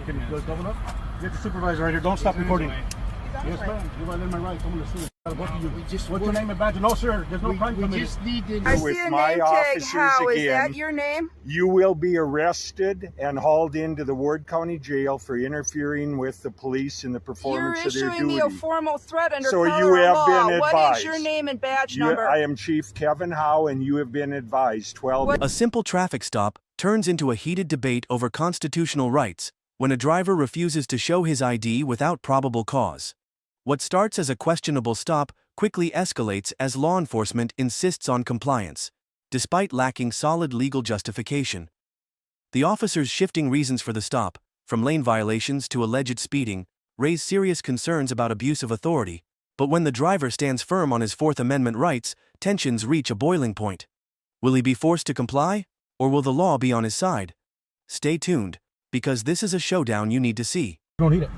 Can you go double up? Get the supervisor right here. Don't stop recording. Yes, ma'am. You're right in my rights. I'm going to sue both of you. What's your name and badge? No, sir. There's no crime committed. We just need to... I see a name tag. How is that your name? You will be arrested and hauled into the Ward County Jail for interfering with the police in the performance of their duty. You're issuing me a formal threat under So Colorado you have law. been advised. What is your name and badge number? I am Chief Kevin Howe, and you have been advised 12... A simple traffic stop turns into a heated debate over constitutional rights when a driver refuses to show his ID without probable cause. What starts as a questionable stop quickly escalates as law enforcement insists on compliance, despite lacking solid legal justification. The officers' shifting reasons for the stop, from lane violations to alleged speeding, raise serious concerns about abuse of authority, but when the driver stands firm on his Fourth Amendment rights, tensions reach a boiling point. Will he be forced to comply, or will the law be on his side? Stay tuned, because this is a showdown you need to see. You don't need it.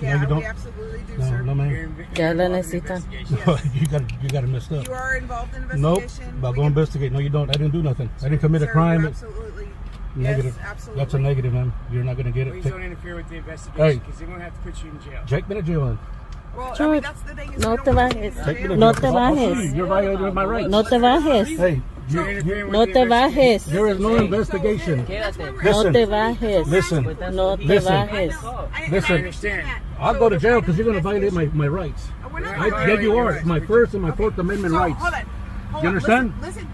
Yeah, you don't? we absolutely do, No, sir. no, ma'am. Ya lo necesitan. You got it messed up. You are involved in Nope. investigation. But go investigate. No, you don't. I didn't do nothing. I didn't commit a Sir, crime. you're absolutely. Negative. Yes, absolutely. That's a negative, man. You're not going to get it. Please don't interfere with the investigation because they're going to have to put you in jail. Jake, me to jail then. Well, I mean, George, that's the thing is no we te don't want you bajes. to Take me to jail. No jail. te I'll sue you. bajes. You're violating my rights. No te bajes. Hey, You're interfering with No the te investigation. bajes. there is no investigation. That's why we're No Listen. te bajes. Listen. No te Listen. bajes. I Listen. understand. I'll go to jail because you're going to violate my rights. We're not Yeah, you are. It's my First and my Fourth Amendment So, rights. hold on. Hold You on. understand? Listen.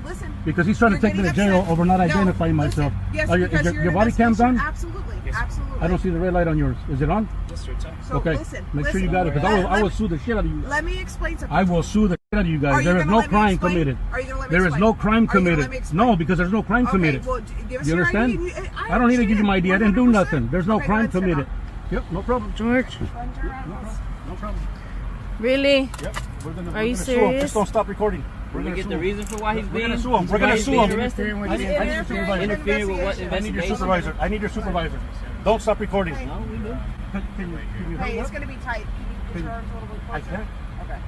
Because he's trying to You're take me to getting jail upset. over not No, identifying listen. myself. Yes, Are because is you're your body cam's investigation. on? Absolutely. Absolutely. I don't see the red light on yours. Is it on? Yes, sir. So Okay. listen. Make sure listen. you got it because I will sue the shit out of you. Let me explain something. I will sue the shit out of you Are guys. you There is gonna no let me crime explain? committed. Are you gonna let me There is explain? no crime Are you gonna committed. let me explain? No, because there's no crime Okay, committed. well, give us You your understand? ID. I don't need to give you my ID. I didn't do 100%. nothing. There's no Okay, crime let's sit committed. down. Yep, no problem. George, No problem. Really? Yep. Are you Sue him. serious? Just don't stop recording. We're We gonna get sue the him. reason for why he's We're being gonna sue him. We're gonna sue him. interfering with I need your supervisor. interfering with what I need your investigation? supervisor. I need your supervisor. Don't stop recording. No, we do. Can you Hey, hurry it's up? going to be tight. Can you put your arms a little bit I closer? can. Okay.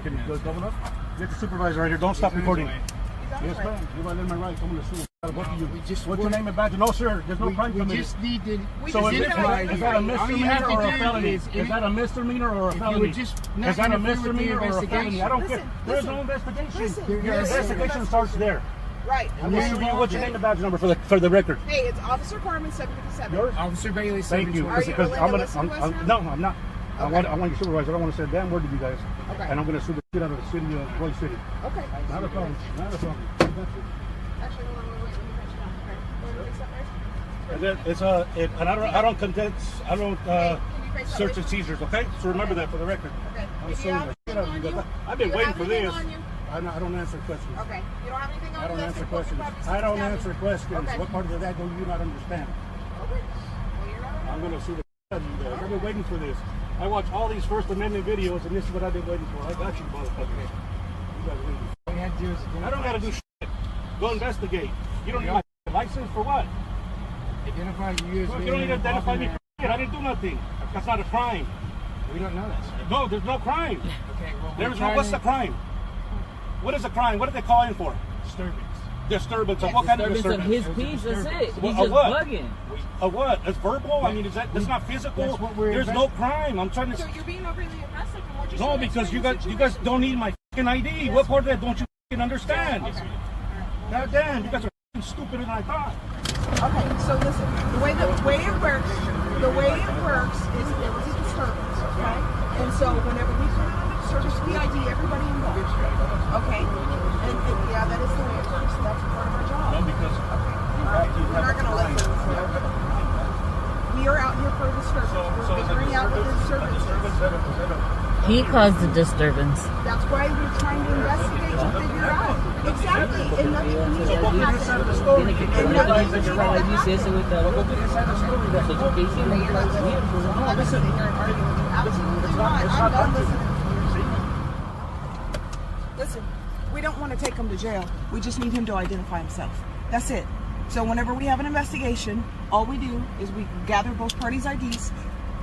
Can you go double up? Get the supervisor right here. Don't stop recording. Yes, Exactly. ma'am. You're violating my rights. I'm going to sue both of you. just What's your name and badge? No, sir. There's no crime We committed. just need to... So is identify that a you. All you misdemeanor have to or a do felony? is- Is that a misdemeanor or a If you felony? would just not Is that a interfere with the misdemeanor or a felony? investigation. I don't care. Listen, There's listen. no investigation. Listen. Your investigation starts there. Right. I'm going to sue you. What's your name and badge number for the record? Hey, it's Officer Carmen, 757. Yours? Officer Bailey, Thank you. 720. Are you Because willing I'm to gonna. listen to us I'm, now? no, I'm not. I Okay. want your supervisor. I don't want to say a damn word to you guys. Okay. And I'm going to sue the shit out of the city of Roy City. Okay. Not a problem. Not a problem. Actually, hold on, wait, let me finish now. Okay. Want to fix that, right? And then it's and I don't condense. I don't Can you face that search way? and seizures. Okay. So remember that for the record. Okay. I'm Do you suing have the shit anything out of you on guys. you? I've been Do you waiting have for anything this. on you? I don't answer questions. Okay. You don't have anything on I you? don't That's answer the closest questions. probably I don't something answer down. questions. Okay. What part of that do you not understand? Okay. Well, you're not I'm going to sue the shit out of you guys. I've been waiting for this. I watch all these First Amendment videos, and this is what I've been waiting for. I got you, motherfucker. You guys waiting. All you have to do is I don't got to do shit. Go investigate. You don't need my license for what? identify you as Well, being you don't need to involved identify in me that. for shit. I didn't do nothing. That's not a crime. We don't know that, sir. No, there's no crime. Okay, well, There's no. What's the crime? What is a crime? What did they call in for? disturbance. Disturbance. Of what kind of Disturbance of disturbance? his peace, that's it. He's Well, just what? bugging. Of what? It's verbal? I mean, that's not physical? That's what we're There's no crime. I'm trying So to. you're being overly aggressive and what you're No, saying. because you Explain guys the don't need my fucking ID. What part of that don't you fucking understand? God damn, you guys are fucking stupider than I thought. Okay, so listen, the way it works is there was a disturbance, okay? And so whenever we put it under disturbance, we ID everybody involved, okay? And yeah, that is the way it works. That's part of our job. No, because All right, we're not going to listen. We are out here for a disturbance. We're figuring out what the disturbance is. he caused the disturbance. That's why we're trying to investigate to figure out. Exactly. And nothing needs to happen. And nothing needs to happen. You said so with the education. I'm not going to sit here and argue with you. Absolutely not. I'm done listening. Listen, we don't want to take him to jail. We just need him to identify himself. That's it. So whenever we have an investigation, all we do is we gather both parties' IDs,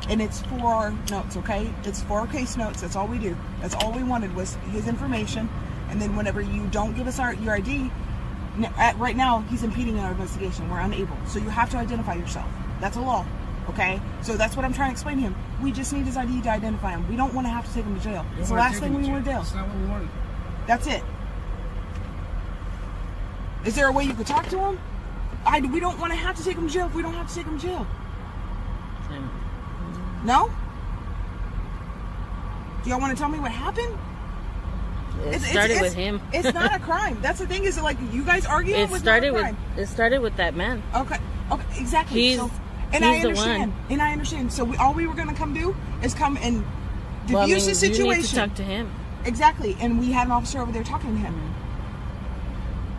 and it's for our notes, okay? It's for our case notes. That's all we do. That's all we wanted was his information. And then whenever you don't give us your ID, right now he's impeding in our investigation. We're unable. So you have to identify yourself. That's a law, Okay? So that's what I'm trying to explain to him. We just need his ID to identify him. We don't want to have to take him to jail. It's the last thing we want to do. That's not what we want. That's it. Is there a way you could talk to him? We don't want to have to take him to jail if we don't have to take him to jail. No? Do y'all want to tell me what happened? It started with him. It's not a crime. That's the thing. Is it like you guys arguing? It started with that man. Okay. Exactly. He's I the understand. one. And I understand. So all we were going to come do is come and diffuse Well, I mean, the situation. You need to talk to him. Exactly. And we had an officer over there talking to him.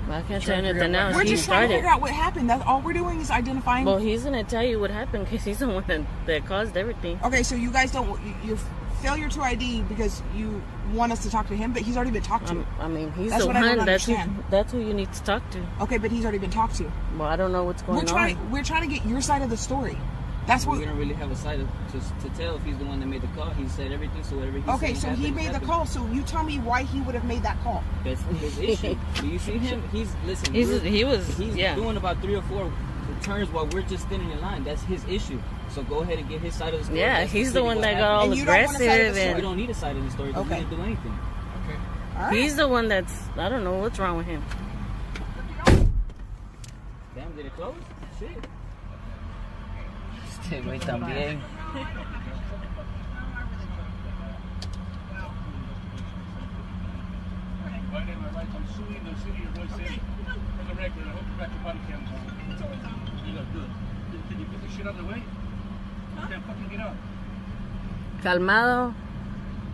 Well, I can't tell you anything else. We're He just trying to started. figure out what happened. That's all we're doing is identifying. Well, he's gonna tell you what happened because he's the one that caused everything. Okay, so you guys don't. Your failure to ID because you want us to talk to him, but he's already been talked to. I mean, he's That's the what I don't one. understand. That's who you need to talk to. Okay, but he's already been talked to. Well, I don't know what's going on. We're trying to get your side of the story. That's what. We don't really have a side to tell if he's the one that made the call. He said everything, so whatever he Okay, said so he made the call. So you tell me why he would have made that call. That's his issue. Do you see him? He's doing doing about 3 or 4 turns while we're just standing in line. That's his issue. So go ahead and get his side of the story. Yeah, That's he's the one that got happened. all And you don't want a side of the aggressive, story. We and don't need a side of the story because Okay. we didn't do anything. Okay. All right. he's the one that's. I don't know what's wrong with him. Damn, did it close? Shit. Este güey también. Right in my rights, I'm suing the city of Roy City. For the record, I hope you got your body cams on. You look good. Can you get this shit out of the way? You can't fucking get up. Calmado.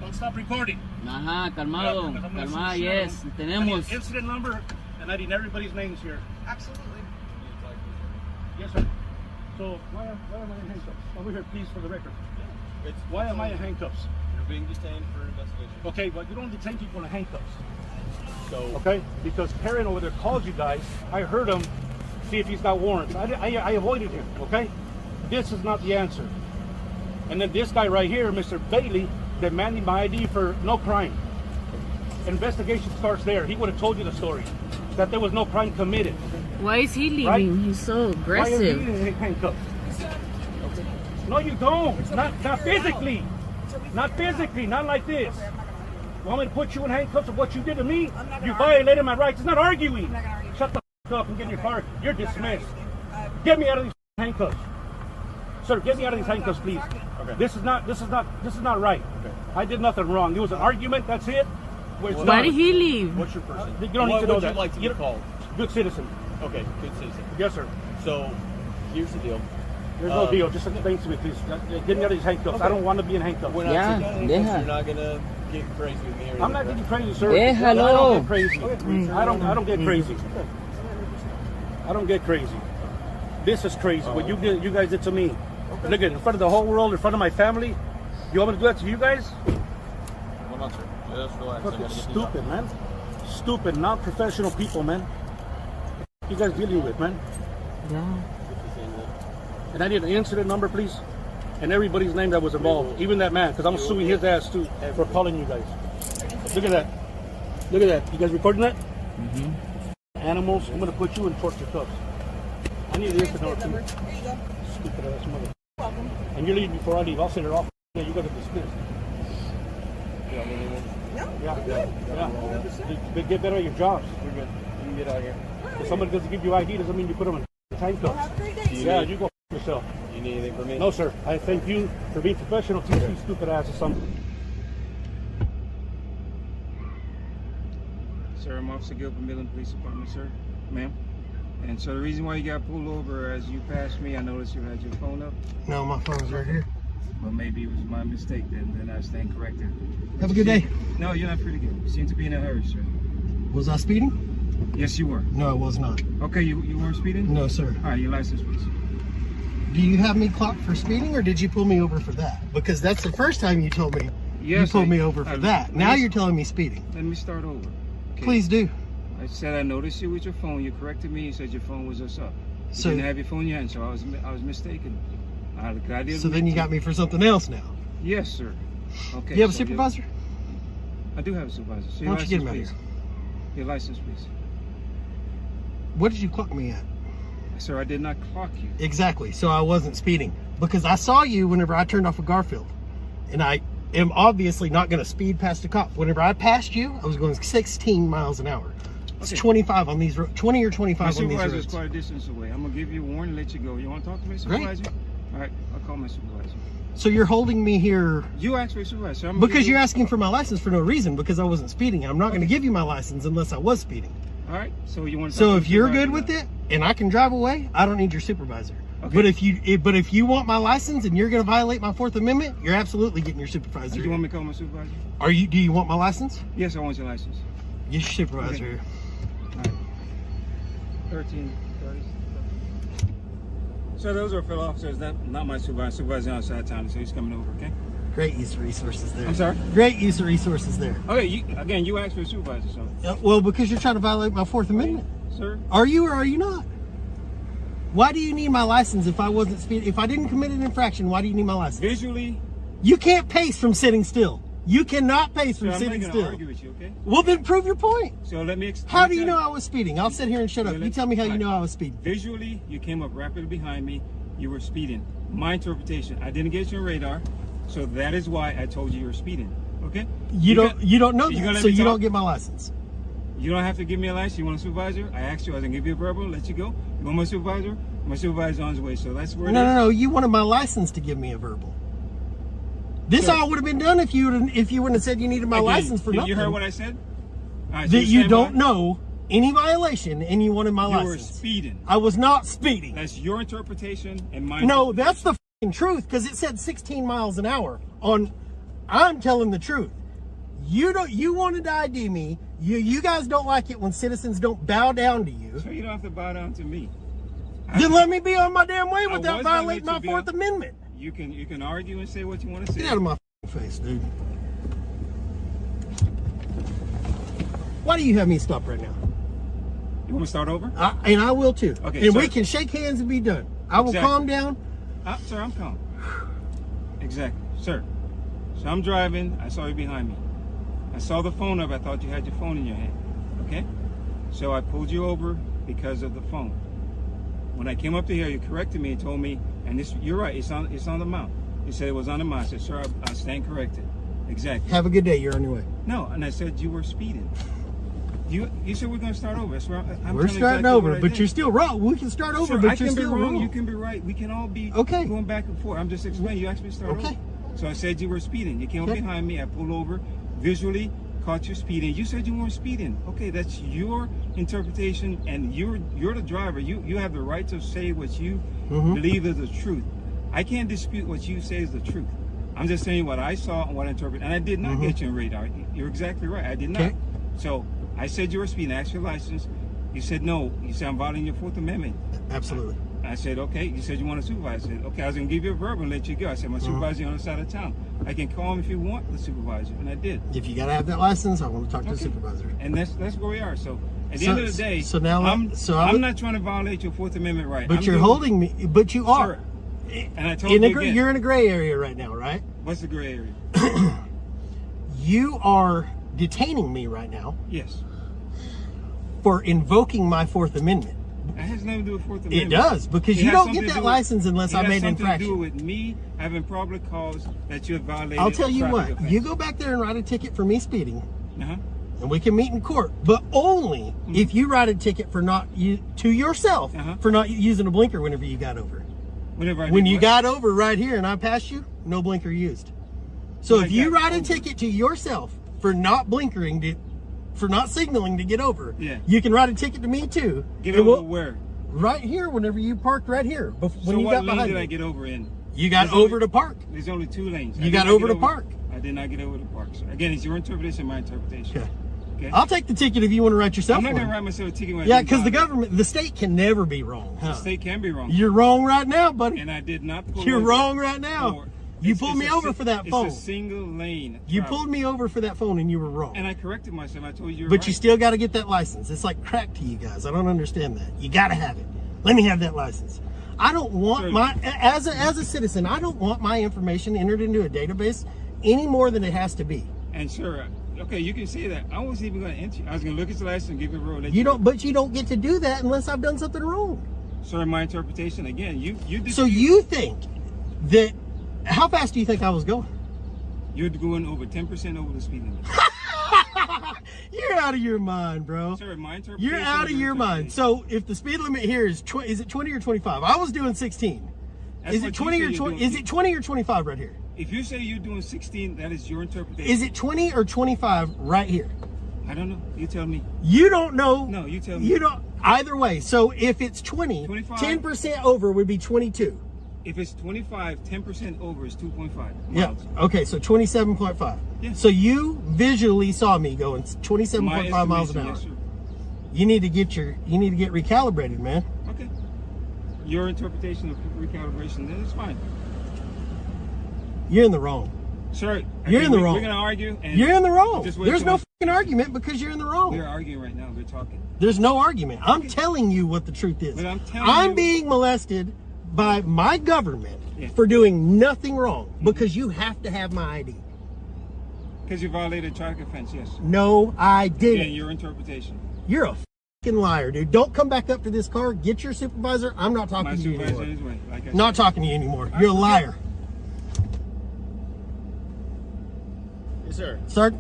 Don't stop recording. Ajá, calmado. Because I'm gonna Calmada, sue yes. them. I Tenemos. need incident number, and I need everybody's names here. Absolutely. Yes, sir. So why am I in handcuffs? Over here, please, for the record. Why am I in handcuffs? You're being detained for investigation. Okay, but you don't detain people in handcuffs. So, Okay? Because Karen over there called you guys. I heard him see if he's got warrants. I avoided him, okay? This is not the answer. And then this guy right here, Mr. Bailey, demanding my ID for no crime. Investigation starts there. He would have told you the story. That there was no crime committed. Why is he leaving? Right? He's so Why are you aggressive. in handcuffs? No, you don't. Not physically. Not physically. Not like this. Want me to put you in handcuffs of what you did to me? You violated my rights. It's not arguing. Shut the up and get in your car. You're dismissed. Get me out of these handcuffs. Sir, get me out of these handcuffs, please. Okay. This is not right. Okay. I did nothing wrong. It was an argument. That's it. Why did he leave? what's your person? You don't need What to know would that. you like to be called? Good citizen. Okay, good citizen. Yes, sir. So, here's the deal. There's no deal. Just explain to me, please. Get me out of these handcuffs. I don't want to be in handcuffs. We're not Yeah, taking deja. handcuffs. You're not gonna get crazy with me or anything. I'm not getting crazy, sir. Déjalo. I don't get crazy. I don't get crazy. I don't get crazy. This is crazy. What you guys did to me. Look at it, in front of the whole world, in front of my family. You want me to do that to you guys? Well, not sir. Just relax. I Fucking gotta get these stupid, out. man. Stupid, non-professional people, man. What you guys dealing with, man? Yeah. And I need an incident number, please. And everybody's name that was involved. Even that man, because I'm suing his ass too for calling you guys. Look at that. Look at that. You guys recording that? Mm-hmm. Animals. I'm going to put you in torture cuffs. I need an incident number, please. Here you go. Stupid ass mother. Welcome. And you're leaving before I leave. I'll send it off. Yeah, you got to dismiss. You want me to leave? Yeah. Get better at your jobs. We're good. You can get out of here. If somebody doesn't give you ID, doesn't mean you put them in handcuffs. Have a great day. Yeah, you go yourself. You need anything from me? No, sir. I thank you for being professional. Teach these stupid asses something. Sir, I'm Officer Gilbert Midland Police Department, sir. Ma'am. And so the reason why you got pulled over as you passed me, I noticed you had your phone up. No, my phone's right here. Well, maybe it was my mistake then I stand corrected. Have a good day. No, you're not free to get. You seem to be in a hurry, sir. Was I speeding? Yes, you were. No, I was not. Okay, you weren't speeding? No, sir. All right, your license, please. Do you have me clocked for speeding, or did you pull me over for that? Because that's the first time you told me you Yes, pulled me over for that. Now you're telling me speeding. Let me start over. Okay. Please do. I said I noticed you with your phone. You corrected me. You said your phone was us up. You So- didn't have your phone in your hand, so I was mistaken. I did. So then you got me for something else now. Yes, sir. Okay. You have a so supervisor? I do have a supervisor. So Why don't you get him out please. here? Your license, please. What did you clock me at? Sir, I did not clock you. Exactly. So I wasn't speeding. because I saw you whenever I turned off of Garfield, and I am obviously not going to speed past a cop. Whenever I passed you, I was going 16 miles an hour. It's 25 on these 20 or 25 on these roads. My supervisor is quite a distance away. I'm gonna give you a warning, let you go. You want to talk to my supervisor? Great. All right, I'll call my supervisor. So you're holding me here You asked for a supervisor. because you're asking for my license for no reason, because I wasn't speeding. I'm not going to give you my license unless I was speeding. All right. So you want to? So if you're good with it and I can drive away, I don't need your supervisor. Okay. But if you want my license and you're going to violate my Fourth Amendment, you're absolutely getting your supervisor. Do you want me to call my supervisor? Do you want my license? Yes, I want your license. Get your supervisor here. All right. 1330. So those are fellow officers. Not my supervisor. Supervisor outside town, so he's coming over. Okay. Great use of resources there. I'm sorry? Great use of resources there. Okay, you asked for a supervisor, so. Well, because you're trying to violate my Fourth Amendment. Sir? Are you or are you not? Why do you need my license if I wasn't speeding? If I didn't commit an infraction, why do you need my license? Visually. You can't pace from sitting still. You cannot pace from I'm sitting not still. gonna argue with you, okay? Well, then prove your point. So let me explain. How do you know I was speeding? I'll sit here and shut up. You tell me how you know I was speeding. Visually, you came up rapidly behind me. You were speeding. My interpretation, I didn't get your radar, so that is why I told you were speeding. Okay? You don't know that, so you talk? don't get my license. You don't have to give me a license. You want a supervisor? I asked you. I was gonna give you a verbal, let you go. You want my supervisor? My supervisor's on his way, so that's where. No. You wanted my license to give me a verbal. This all would have been done if you wouldn't have said you needed my license for nothing. You heard what I said? All right, that you don't know any violation and you wanted my license. You were speeding. I was not speeding. That's your interpretation and mine. No, that's the f***ing truth, because it said 16 miles an hour on. I'm telling the truth. You wanted to ID me. You guys don't like it when citizens don't bow down to you. So you don't have to bow down to me. Then let me be on my damn way without violating my Fourth Amendment. You can argue and say what you want to say. Get out of my face, dude. Why do you have me stop right now? You want to start over? And I will too. Okay. And we can shake hands and be done. I will calm down. Sir, I'm calm. Exactly. Sir. So I'm driving. I saw you behind me. I saw the phone up. I thought you had your phone in your hand. Okay? So I pulled you over because of the phone. When I came up to here, you corrected me and told me, and you're right, it's on the mount. You said it was on the mount. I said, sir, I stand corrected. Exactly. Have a good day. You're on your way. No, and I said you were speeding. You said we're going to start over. That's where we're starting over, but you're still wrong. We can start over, but you're still wrong. You can be right. We can all be going back and forth. I'm just explaining. You asked me to start over. So I said you were speeding. You came up behind me. I pulled over. Visually caught you speeding. You said you weren't speeding. Okay, that's your interpretation, and you're the driver. You have the right to say what you believe is the truth. I can't dispute what you say is the truth. I'm just saying what I saw and what I interpret. And I did not get you on radar. You're exactly right. I did not. So I said you were speeding. I asked your license. You said no. You said I'm violating your Fourth Amendment. Absolutely. I said, okay. You said you want a supervisor. I said, okay, I was going to give you a verbal and let you go. I said, my supervisor's on the side of town. I can call him if you want the supervisor. And I did. If you got to have that license, I want to talk to the supervisor. And that's where we are. So at the end of the day, I'm not trying to violate your Fourth Amendment right. But you're holding me. But you are. Sure. And I told you again. You're in a gray area right now, right? What's the gray area? You are detaining me right now. Yes. For invoking my Fourth Amendment. That has nothing to do with Fourth Amendment. It does, because you don't get that license unless I made an infraction. It has something to do with me having probable cause that you have violated. I'll tell you what. Offense. You go back there and write a ticket for me speeding, and we can meet in court. But only if you write a ticket for to yourself for not using a blinker whenever you got over. When you got over right here and I passed you, no blinker used. So if you write a ticket to yourself for not blinkering, for not signaling to get over, you can write a ticket to me too. Get over where? Right here, whenever you parked right here. When you got behind me. So what lane did I get over in? You got over to park. There's only 2 lanes. You got over to park. I did not get over to park. So again, it's your interpretation, my interpretation. Okay. I'll take the ticket if you want to write yourself. I'm not going to write myself a ticket. Yeah, because the state can never be wrong. The state can be wrong. You're wrong right now, buddy. And I did not pull You're wrong right now. You pulled me over for that phone. It's a single lane. You pulled me over for that phone and you were wrong. And I corrected myself. I told you you were But you still got to get that license. It's like crack to you guys. I don't understand that. You got to have it. Let me have that license. I don't want as a citizen, I don't want my information entered into a database any more than it has to be. And sure, okay, you can see that. I wasn't even going to enter you. I was going to look at the license and give you a road. But you don't get to do that unless I've done something wrong. Sir, my interpretation again, you So you think that, how fast do you think I was going? You're going over 10% over the speed limit. You're out of your mind, bro. Sir, my interpretation. You're out of your mind. So if the speed limit here is it 20 or 25? I was doing 16. Is it 20 or 20? Is it 20 or 25 right here? If you say you're doing 16, that is your interpretation. Is it 20 or 25 right here? I don't know. You tell me. You don't know. No, you tell me. You don't. Either way. So if it's 20, 25. 10% over would be 22. If it's 25, 10% over is 2.5 miles. Yeah. Okay, so 27.5. Yeah. So you visually saw me going 27.5 miles an hour. Yes, sir. You need to get recalibrated, man. Okay. Your interpretation of recalibration, then it's fine. You're in the wrong. Sir, you're in the wrong. We're gonna argue. And you're in the wrong. There's no fucking argument because you're in the wrong. We're arguing right now. We're talking. There's no argument. I'm telling you what the truth is. But I'm being molested by my government for doing nothing wrong because you have to have my ID. Because you violated a traffic offense, yes. No, I didn't. Yeah, your interpretation. You're a fucking liar, dude. Don't come back up to this car. Get your supervisor. I'm not talking to you anymore. Not talking to you anymore. You're a liar. Yes, sir. Sir,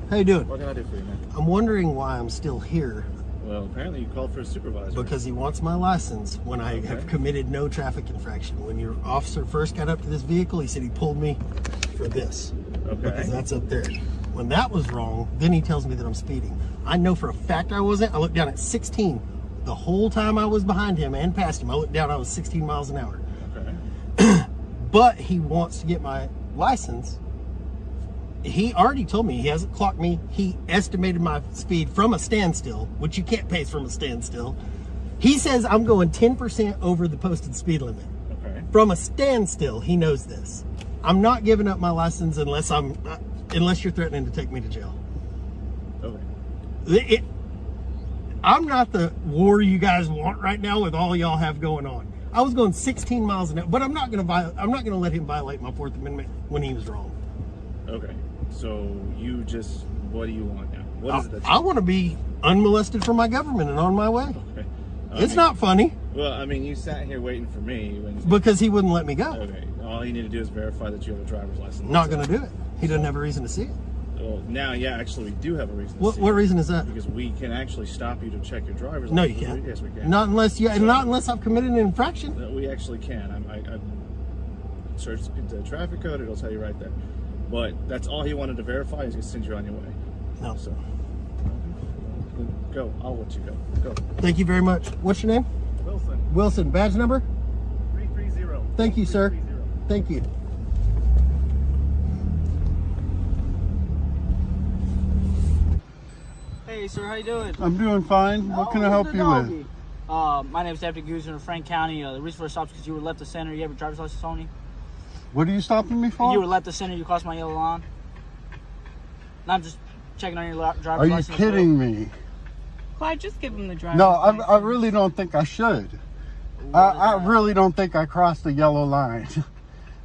how you doing? What can I do for you, man? I'm wondering why I'm still here. Well, apparently you called for a supervisor. Because he wants my license when I have committed no traffic infraction. When your officer first got up to this vehicle, he said he pulled me for this. Okay. Because that's up there. When that was wrong, then he tells me that I'm speeding. I know for a fact I wasn't. I looked down at 16. The whole time I was behind him and past him, I looked down, I was 16 miles an hour. Okay. But he wants to get my license. He already told me he hasn't clocked me. He estimated my speed from a standstill, which you can't pace from a standstill. He says I'm going 10% over the posted speed limit. Okay. From a standstill, he knows this. I'm not giving up my license unless you're threatening to take me to jail. Okay. I'm not the war you guys want right now with all y'all have going on. I was going 16 miles an hour, but I'm not going to let him violate my Fourth Amendment when he was wrong. Okay. So what do you want now? What is it that I want to be unmolested from my government and on my way. Okay. It's not funny. Well, I mean, you sat here waiting for me. Because he wouldn't let me go. Okay. All you need to do is verify that you have a driver's license. Not going to do it. He doesn't have a reason to see it. Well, now, actually, we do have a reason to see it. What reason is that? Because we can actually stop you to check your driver's license. No, you can't. Yes, we can. Not unless I've committed an infraction. We actually can. I searched the traffic code. It'll tell you right there. But that's all he wanted to verify. He's going to send you on your way. No. So, go. I'll let you go. Go. Thank you very much. What's your name? Wilson. Wilson. Badge number? 330. Thank you, sir. Thank you. Hey, sir. How you doing? I'm doing fine. What can I help you with? My name is Deputy Guzman of Frank County. The reason for the stop is because you were left the center. You have a driver's license on you? What are you stopping me for? You were left the center. You crossed my yellow line. And I'm just checking on your driver's license. Are you kidding me? Well, I just give him the driver's No, license. I really don't think I should. I really don't think I crossed the yellow line.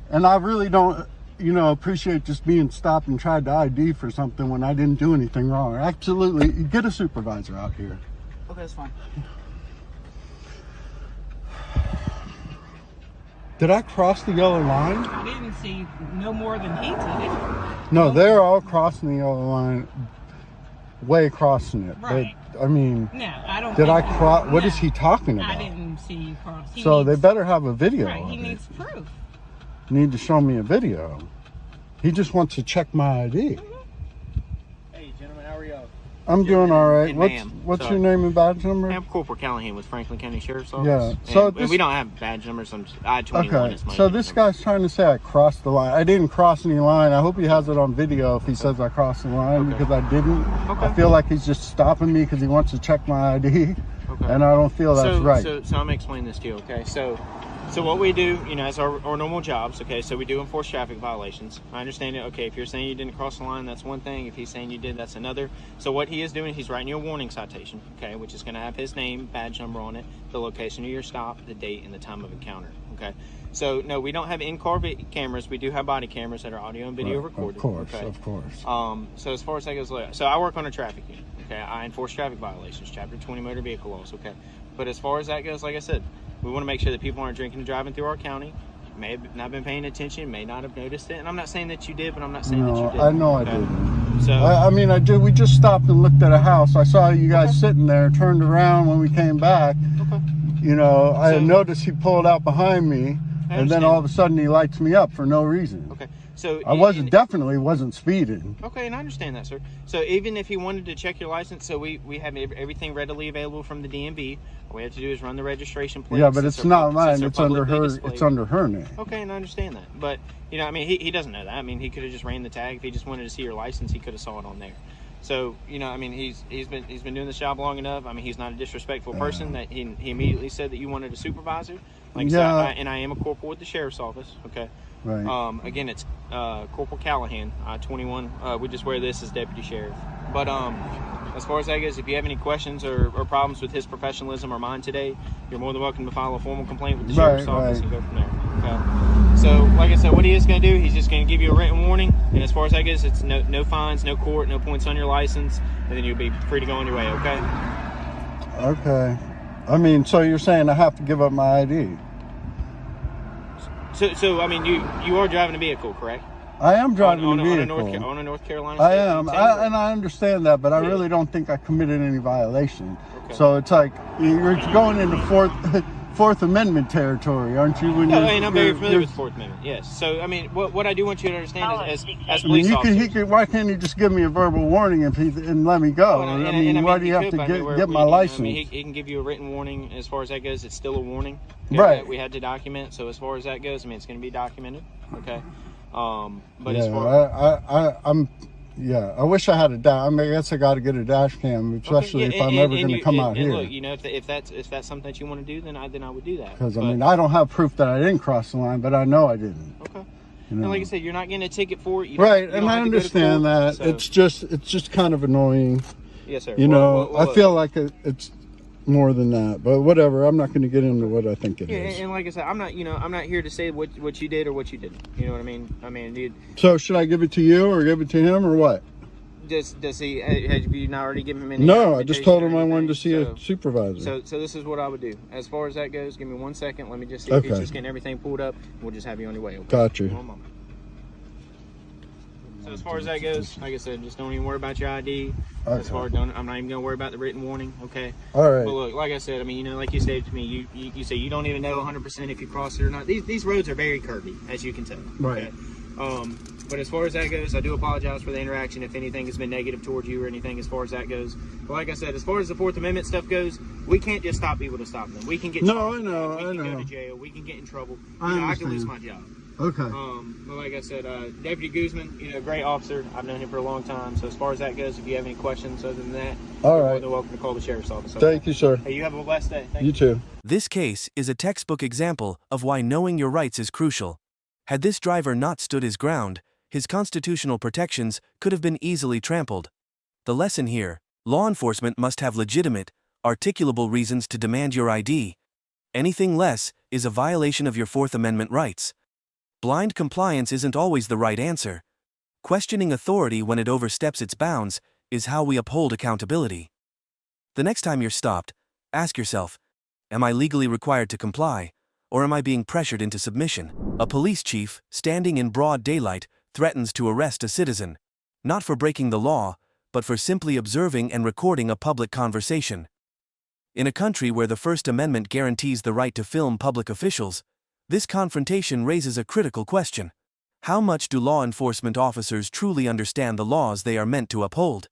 And I really don't, appreciate just being stopped and tried to ID for something when I didn't do anything wrong. Absolutely. Get a supervisor out here. Okay, that's fine. Did I cross the yellow line? I didn't see no more than he did. No, they're all crossing the yellow line, way crossing it. Right. But, I mean, No, I don't. did I think cross? What no, is he talking about? I didn't see you cross. So they better have a video. Right, he of needs it. proof. Need to show me a video. He just wants to check my ID. Hey, gentlemen, how are y'all? I'm doing all right. Hey, What's your name and badge number? I'm Corporal Callahan with Franklin County Sheriff's Office. Yeah. So and we don't have badge numbers. I-21 okay. is my So this guy's trying to say I crossed the line. I didn't cross any line. I hope he has it on video if he says I crossed the line because I didn't. Okay. I feel like he's just stopping me because he wants to check my ID. Okay. And I don't feel that's right. So I'm going to explain this to you, okay? So what we do, as our normal jobs, okay, so we do enforce traffic violations. I understand it, okay, if you're saying you didn't cross the line, that's one thing. If he's saying you did, that's another. So what he is doing, he's writing you a warning citation, okay, which is going to have his name, badge number on it, the location of your stop, the date, and the time of encounter, okay? So, no, we don't have in-car cameras. We do have body cameras that are audio and video recorded. Of course. So as far as that goes, so I work on a traffic unit, okay? I enforce traffic violations, Chapter 20 motor vehicle laws, okay? But as far as that goes, like I said, we want to make sure that people aren't drinking and driving through our county. may have not been paying attention, may not have noticed it. And I'm not saying that you did, but I'm not saying that you did. I know I didn't. So I mean, I did. We just stopped and looked at a house. I saw you guys sitting there, turned around when we came back. Okay. You know, I had noticed he pulled out behind me, and then all of a sudden he lights me up for no reason. Okay. So I definitely wasn't speeding. Okay, and I understand that, sir. So even if he wanted to check your license, so we have everything readily available from the DMV. All we have to do is run the registration plate. Yeah, but it's not mine. It's under her. It's under her name. Okay, and I understand that. But you know, I mean, he doesn't know that. I mean, he could have just ran the tag. If he just wanted to see your license, he could have saw it on there. So you know, I mean, he's been doing this job long enough. I mean, he's not a disrespectful person. That he immediately said that you wanted a supervisor. Like so, and I am a corporal with the sheriff's office. Okay. Right. Again, it's Corporal Callahan, 21. We just wear this as deputy sheriff. But as far as that goes, if you have any questions or problems with his professionalism or mine today, you're more than welcome to file a formal complaint with the sheriff's office and go from there. Okay. So, like I said, what he is going to do, he's just going to give you a written warning. And as far as that goes, it's no fines, no court, no points on your license, and then you'll be free to go on your way. Okay. Okay. I mean, so you're saying I have to give up my ID? So I mean, you are driving a vehicle, correct? I am driving a vehicle. On a North Carolina I state am, and I understand that, but I really don't think I committed any violation. Okay. So it's like you're going into Fourth Amendment territory, aren't you? I mean, I'm very familiar with the Fourth Amendment. Yes. So I mean, what I do want you to understand is, as police officers, why can't he just give me a verbal warning and let me go? Why do you have to get my license? I mean, he can give you a written warning. As far as that goes, it's still a warning. Right. We had to document. So as far as that goes, I mean, it's going to be documented. Okay. But yeah, as far I wish I had a dash. I mean, I guess I got to get a dash cam, especially if I'm ever going to come out here. Look, you know, if that's something that you want to do, then I would do that. Because I mean, I don't have proof that I didn't cross the line, but I know I didn't. Okay. You know? And like I said, you're not getting a ticket for it. Right, and I understand that. So. It's just kind of annoying. Yes, sir. You know, I feel like it's more than that, but whatever. I'm not going to get into what I think it is. And like I said, I'm not here to say what you did or what you didn't. You know what I mean? I mean, dude. So should I give it to you or give it to him or what? Does he? Have you not already given him any? No, I just told him I wanted to see a supervisor. So this is what I would do. As far as that goes, give me 1 second. Let me just see if he's just getting everything pulled up. We'll just have you on your way. Okay? Got you. One moment. So as far as that goes, like I said, just don't even worry about your ID. Okay. I'm not even gonna worry about the written warning. Okay. All right. But look, like I said, I mean, you know, like you said to me, you say you don't even know 100% if you cross it or not. These roads are very curvy, as you can tell. Right. Okay? But as far as that goes, I do apologize for the interaction if anything has been negative towards you or anything as far as that goes. But like I said, as far as the Fourth Amendment stuff goes, we can't just stop people to stop them. We can get I know. We can go to jail. We can get in trouble. I can lose my job. Okay. But like I said, Deputy Guzman, you know, great officer. I've known him for a long time. So as far as that goes, if you have any questions other than that, all you're right, more than welcome to call the sheriff's office. Okay? Thank you, sir. Hey, you have a blessed day. Thank you too. This case is a textbook example of why knowing your rights is crucial. Had this driver not stood his ground, his constitutional protections could have been easily trampled. The lesson here: law enforcement must have legitimate, articulable reasons to demand your ID. Anything less is a violation of your Fourth Amendment rights. Blind compliance isn't always the right answer. Questioning authority when it oversteps its bounds is how we uphold accountability. The next time you're stopped, ask yourself, am I legally required to comply, or am I being pressured into submission? A police chief, standing in broad daylight, threatens to arrest a citizen, not for breaking the law, but for simply observing and recording a public conversation. In a country where the First Amendment guarantees the right to film public officials, this confrontation raises a critical question. How much do law enforcement officers truly understand the laws they are meant to uphold?